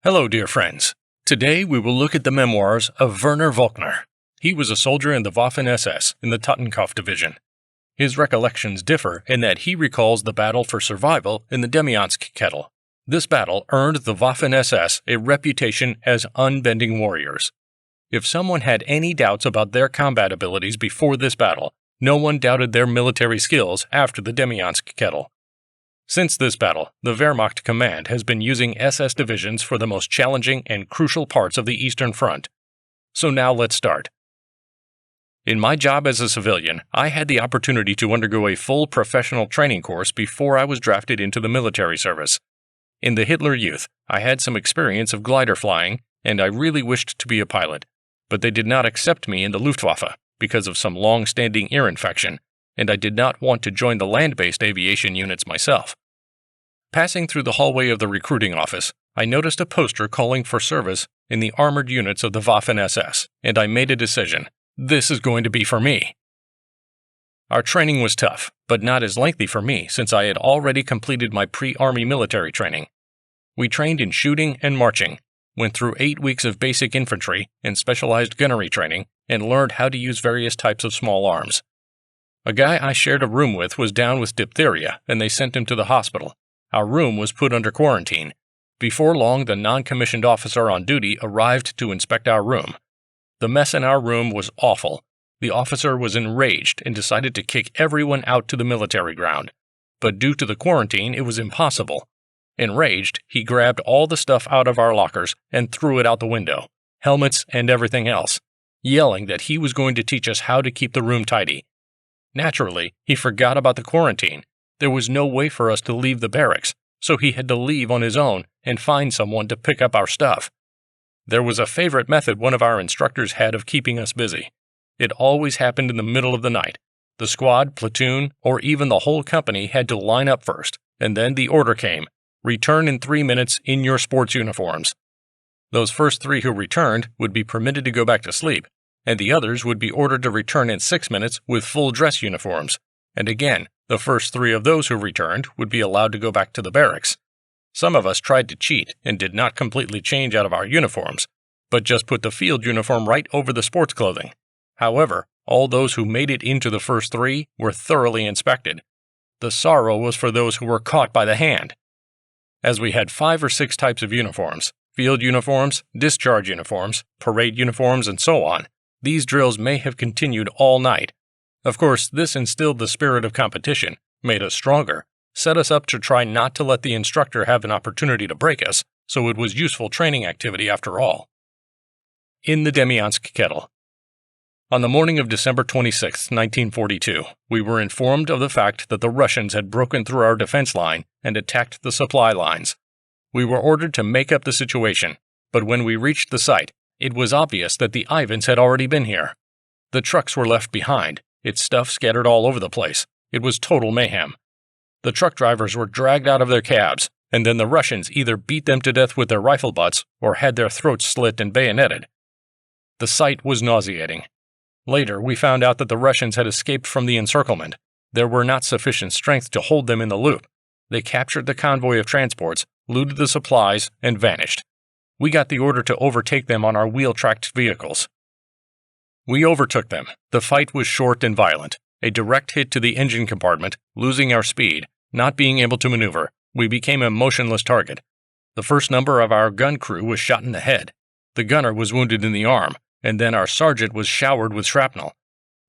Hello, dear friends. Today we will look at the memoirs of Werner Volkner. He was a soldier in the Waffen SS in the Totenkopf division. His recollections differ in that he recalls the battle for survival in the Demyansk kettle. This battle earned the Waffen SS a reputation as unbending warriors. If someone had any doubts about their combat abilities before this battle, no one doubted their military skills after the Demyansk kettle. Since this battle, the Wehrmacht command has been using SS divisions for the most challenging and crucial parts of the Eastern Front. So now let's start. In my job as a civilian, I had the opportunity to undergo a full professional training course before I was drafted into the military service. In the Hitler Youth, I had some experience of glider flying, and I really wished to be a pilot, but they did not accept me in the Luftwaffe because of some long-standing ear infection, and I did not want to join the land-based aviation units myself. Passing through the hallway of the recruiting office, I noticed a poster calling for service in the armored units of the Waffen SS, and I made a decision. This is going to be for me. Our training was tough, but not as lengthy for me since I had already completed my pre-army military training. We trained in shooting and marching, went through 8 weeks of basic infantry and specialized gunnery training, and learned how to use various types of small arms. A guy I shared a room with was down with diphtheria, and they sent him to the hospital. Our room was put under quarantine. Before long, the non-commissioned officer on duty arrived to inspect our room. The mess in our room was awful. The officer was enraged and decided to kick everyone out to the military ground. But due to the quarantine, it was impossible. Enraged, he grabbed all the stuff out of our lockers and threw it out the window, helmets and everything else, yelling that he was going to teach us how to keep the room tidy. Naturally, he forgot about the quarantine. There was no way for us to leave the barracks, so he had to leave on his own and find someone to pick up our stuff. There was a favorite method one of our instructors had of keeping us busy. It always happened in the middle of the night. The squad, platoon, or even the whole company had to line up first, and then the order came, return in 3 minutes in your sports uniforms. Those first 3 who returned would be permitted to go back to sleep, and the others would be ordered to return in 6 minutes with full dress uniforms. And again, the first 3 of those who returned would be allowed to go back to the barracks. Some of us tried to cheat and did not completely change out of our uniforms, but just put the field uniform right over the sports clothing. However, all those who made it into the first 3 were thoroughly inspected. The sorrow was for those who were caught by the hand. As we had 5 or 6 types of uniforms, field uniforms, discharge uniforms, parade uniforms, and so on, these drills may have continued all night. Of course, this instilled the spirit of competition, made us stronger, set us up to try not to let the instructor have an opportunity to break us, so it was useful training activity after all. In the Demiansk kettle. On the morning of December 26, 1942, we were informed of the fact that the Russians had broken through our defense line and attacked the supply lines. We were ordered to make up the situation, but when we reached the site, it was obvious that the Ivans had already been here. The trucks were left behind, its stuff scattered all over the place. It was total mayhem. The truck drivers were dragged out of their cabs, and then the Russians either beat them to death with their rifle butts or had their throats slit and bayoneted. The sight was nauseating. Later, we found out that the Russians had escaped from the encirclement. There were not sufficient strength to hold them in the loop. They captured the convoy of transports, looted the supplies, and vanished. We got the order to overtake them on our wheel-tracked vehicles. We overtook them. The fight was short and violent. A direct hit to the engine compartment, losing our speed, not being able to maneuver, we became a motionless target. The first number of our gun crew was shot in the head. The gunner was wounded in the arm, and then our sergeant was showered with shrapnel.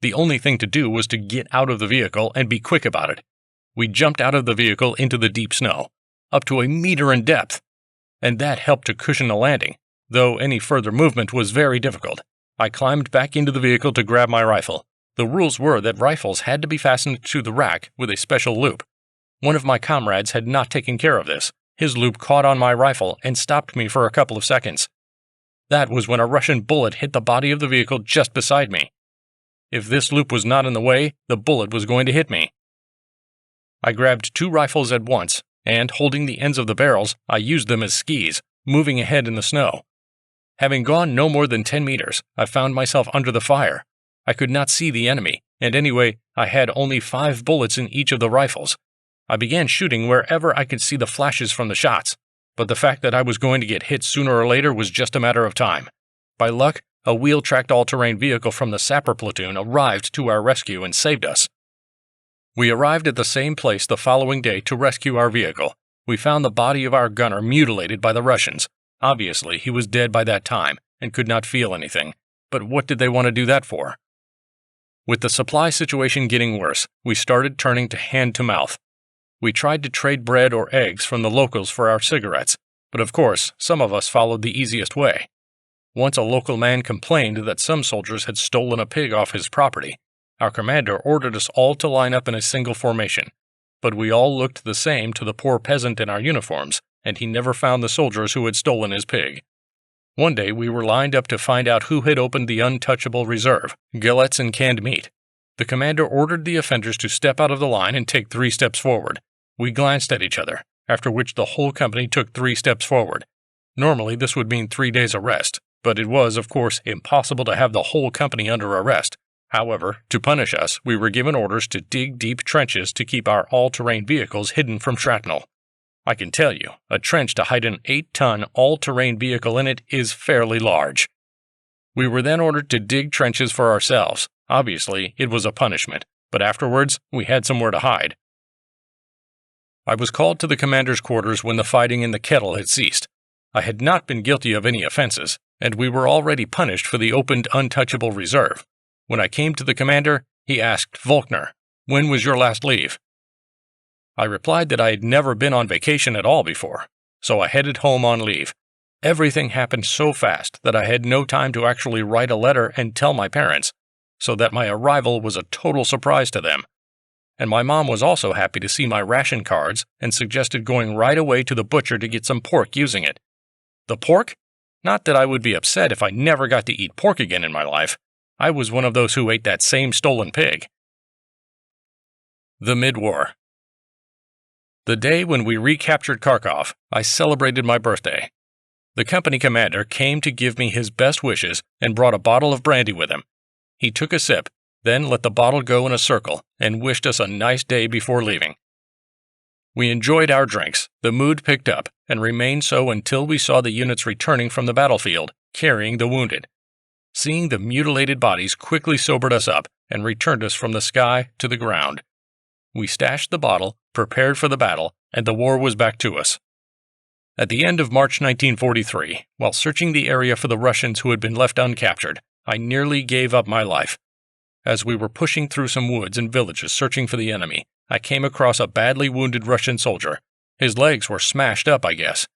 The only thing to do was to get out of the vehicle and be quick about it. We jumped out of the vehicle into the deep snow, up to 1 meter in depth, and that helped to cushion the landing, though any further movement was very difficult. I climbed back into the vehicle to grab my rifle. The rules were that rifles had to be fastened to the rack with a special loop. One of my comrades had not taken care of this. His loop caught on my rifle and stopped me for a couple of seconds. That was when a Russian bullet hit the body of the vehicle just beside me. If this loop was not in the way, the bullet was going to hit me. I grabbed 2 rifles at once, and holding the ends of the barrels, I used them as skis, moving ahead in the snow. Having gone no more than 10 meters, I found myself under the fire. I could not see the enemy, and anyway, I had only 5 bullets in each of the rifles. I began shooting wherever I could see the flashes from the shots. but the fact that I was going to get hit sooner or later was just a matter of time. By luck, a wheel-tracked all-terrain vehicle from the sapper platoon arrived to our rescue and saved us. We arrived at the same place the following day to rescue our vehicle. We found the body of our gunner mutilated by the Russians. Obviously, he was dead by that time and could not feel anything. But what did they want to do that for? With the supply situation getting worse, we started turning to hand-to-mouth. We tried to trade bread or eggs from the locals for our cigarettes, but of course, some of us followed the easiest way. Once a local man complained that some soldiers had stolen a pig off his property. Our commander ordered us all to line up in a single formation, but we all looked the same to the poor peasant in our uniforms, and he never found the soldiers who had stolen his pig. One day we were lined up to find out who had opened the untouchable reserve, galettes and canned meat. The commander ordered the offenders to step out of the line and take 3 steps forward. We glanced at each other, after which the whole company took 3 steps forward. Normally this would mean 3 days arrest, but it was, of course, impossible to have the whole company under arrest. However, to punish us, we were given orders to dig deep trenches to keep our all-terrain vehicles hidden from shrapnel. I can tell you, a trench to hide an 8-ton all-terrain vehicle in it is fairly large. We were then ordered to dig trenches for ourselves. Obviously, it was a punishment, but afterwards, we had somewhere to hide. I was called to the commander's quarters when the fighting in the kettle had ceased. I had not been guilty of any offenses, and we were already punished for the opened untouchable reserve. When I came to the commander, he asked Volkner, "When was your last leave?" I replied that I had never been on vacation at all before, so I headed home on leave. Everything happened so fast that I had no time to actually write a letter and tell my parents, so that my arrival was a total surprise to them. And my mom was also happy to see my ration cards and suggested going right away to the butcher to get some pork using it. The pork? Not that I would be upset if I never got to eat pork again in my life. I was one of those who ate that same stolen pig. The Mid-War. The day when we recaptured Kharkov, I celebrated my birthday. The company commander came to give me his best wishes and brought a bottle of brandy with him. He took a sip, then let the bottle go in a circle and wished us a nice day before leaving. We enjoyed our drinks, the mood picked up, and remained so until we saw the units returning from the battlefield, carrying the wounded. Seeing the mutilated bodies quickly sobered us up and returned us from the sky to the ground. We stashed the bottle, prepared for the battle, and the war was back to us. At the end of March 1943, while searching the area for the Russians who had been left uncaptured, I nearly gave up my life. As we were pushing through some woods and villages searching for the enemy, I came across a badly wounded Russian soldier. His legs were smashed up, I guess.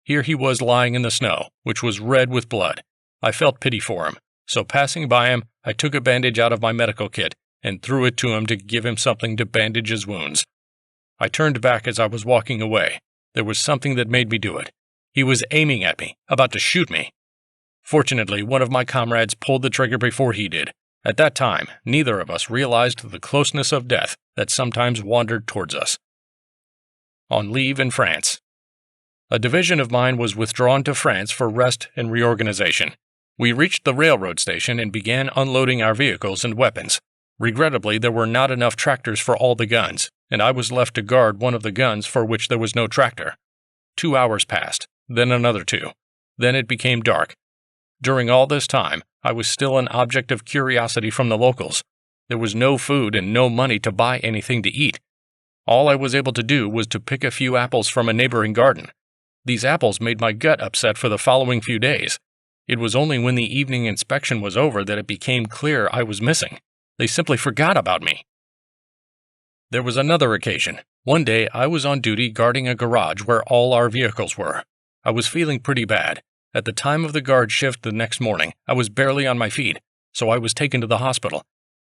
Here he was lying in the snow, which was red with blood. I felt pity for him, so passing by him, I took a bandage out of my medical kit and threw it to him to give him something to bandage his wounds. I turned back as I was walking away. There was something that made me do it. He was aiming at me, about to shoot me. Fortunately, one of my comrades pulled the trigger before he did. At that time, neither of us realized the closeness of death that sometimes wandered towards us. On leave in France. A division of mine was withdrawn to France for rest and reorganization. We reached the railroad station and began unloading our vehicles and weapons. Regrettably, there were not enough tractors for all the guns, and I was left to guard one of the guns for which there was no tractor. 2 hours passed, then another 2. Then it became dark. During all this time, I was still an object of curiosity from the locals. There was no food and no money to buy anything to eat. All I was able to do was to pick a few apples from a neighboring garden. These apples made my gut upset for the following few days. It was only when the evening inspection was over that it became clear I was missing. They simply forgot about me. There was another occasion. One day I was on duty guarding a garage where all our vehicles were. I was feeling pretty bad. At the time of the guard shift the next morning, I was barely on my feet, so I was taken to the hospital.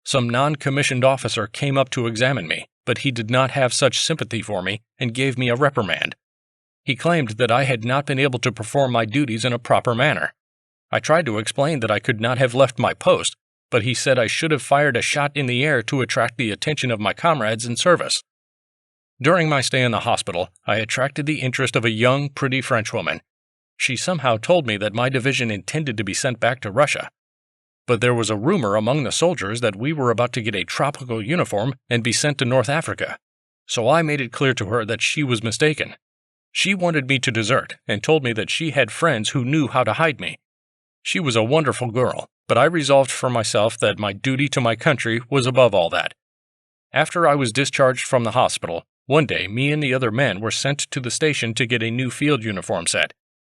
Some non-commissioned officer came up to examine me, but he did not have such sympathy for me and gave me a reprimand. He claimed that I had not been able to perform my duties in a proper manner. I tried to explain that I could not have left my post, but he said I should have fired a shot in the air to attract the attention of my comrades in service. During my stay in the hospital, I attracted the interest of a young, pretty Frenchwoman. She somehow told me that my division intended to be sent back to Russia. But there was a rumor among the soldiers that we were about to get a tropical uniform and be sent to North Africa. So I made it clear to her that she was mistaken. She wanted me to desert and told me that she had friends who knew how to hide me. She was a wonderful girl, but I resolved for myself that my duty to my country was above all that. After I was discharged from the hospital, one day me and the other men were sent to the station to get a new field uniform set.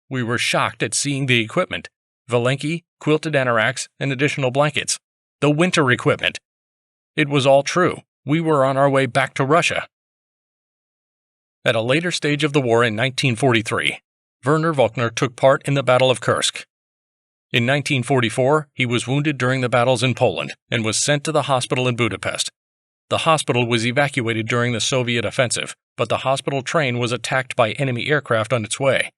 We were shocked at seeing the equipment: Valenki, quilted anoraks, and additional blankets. The winter equipment! It was all true. We were on our way back to Russia. At a later stage of the war in 1943, Werner Volkner took part in the Battle of Kursk. In 1944, he was wounded during the battles in Poland and was sent to the hospital in Budapest. The hospital was evacuated during the Soviet offensive, but the hospital train was attacked by enemy aircraft on its way.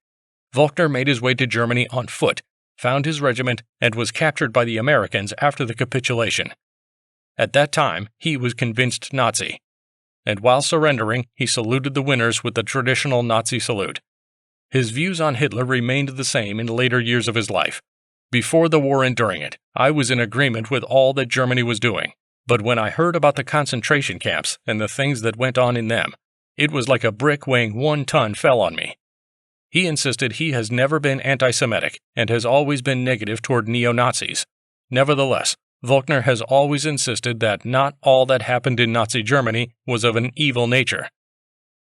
Volkner made his way to Germany on foot, found his regiment, and was captured by the Americans after the capitulation. At that time, he was convinced Nazi, and while surrendering, he saluted the winners with the traditional Nazi salute. His views on Hitler remained the same in later years of his life. Before the war and during it, I was in agreement with all that Germany was doing, but when I heard about the concentration camps and the things that went on in them, it was like a brick weighing 1 ton fell on me. He insisted he has never been anti-Semitic and has always been negative toward neo-Nazis. Nevertheless, Volkner has always insisted that not all that happened in Nazi Germany was of an evil nature.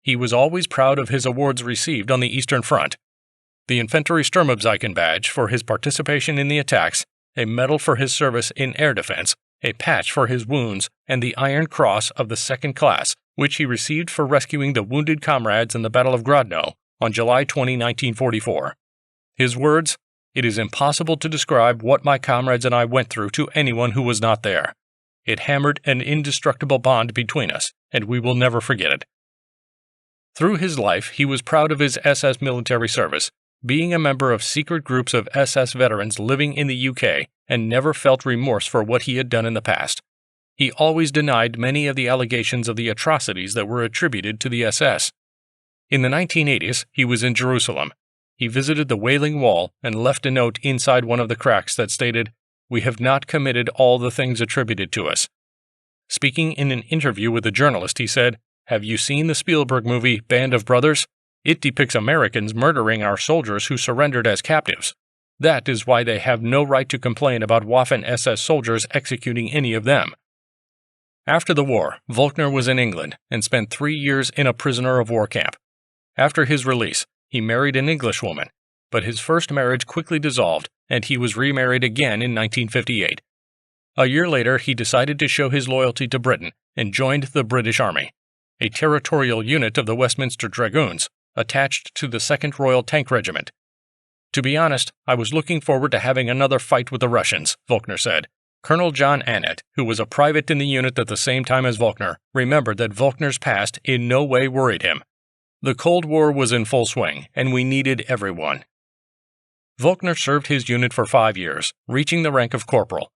He was always proud of his awards received on the Eastern Front: the Infantry Sturmabzeichen badge for his participation in the attacks, a medal for his service in air defense, a patch for his wounds, and the Iron Cross of the Second Class, which he received for rescuing the wounded comrades in the Battle of Grodno on July 20, 1944. His words: "It is impossible to describe what my comrades and I went through to anyone who was not there. It hammered an indestructible bond between us, and we will never forget it." Through his life, he was proud of his SS military service, being a member of secret groups of SS veterans living in the UK, and never felt remorse for what he had done in the past. He always denied many of the allegations of the atrocities that were attributed to the SS. In the 1980s, he was in Jerusalem. He visited the Wailing Wall and left a note inside one of the cracks that stated, "We have not committed all the things attributed to us." Speaking in an interview with a journalist, he said, "Have you seen the Spielberg movie Band of Brothers? It depicts Americans murdering our soldiers who surrendered as captives. That is why they have no right to complain about Waffen SS soldiers executing any of them." After the war, Volkner was in England and spent 3 years in a prisoner of war camp. After his release, he married an English woman, but his first marriage quickly dissolved, and he was remarried again in 1958. A year later, he decided to show his loyalty to Britain and joined the British Army, a territorial unit of the Westminster Dragoons, attached to the 2nd Royal Tank Regiment. "To be honest, I was looking forward to having another fight with the Russians," Volkner said. Colonel John Annett, who was a private in the unit at the same time as Volkner, remembered that Volkner's past in no way worried him. "The Cold War was in full swing, and we needed everyone." Volkner served his unit for 5 years, reaching the rank of corporal.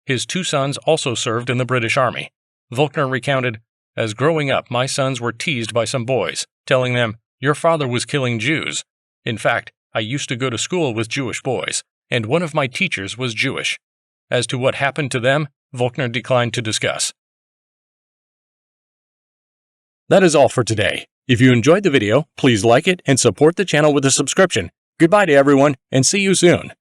His 2 sons also served in the British Army. Volkner recounted, "As growing up, my sons were teased by some boys, telling them, 'Your father was killing Jews.' In fact, I used to go to school with Jewish boys, and one of my teachers was Jewish." As to what happened to them, Volkner declined to discuss. That is all for today. If you enjoyed the video, please like it and support the channel with a subscription. Goodbye to everyone, and see you soon.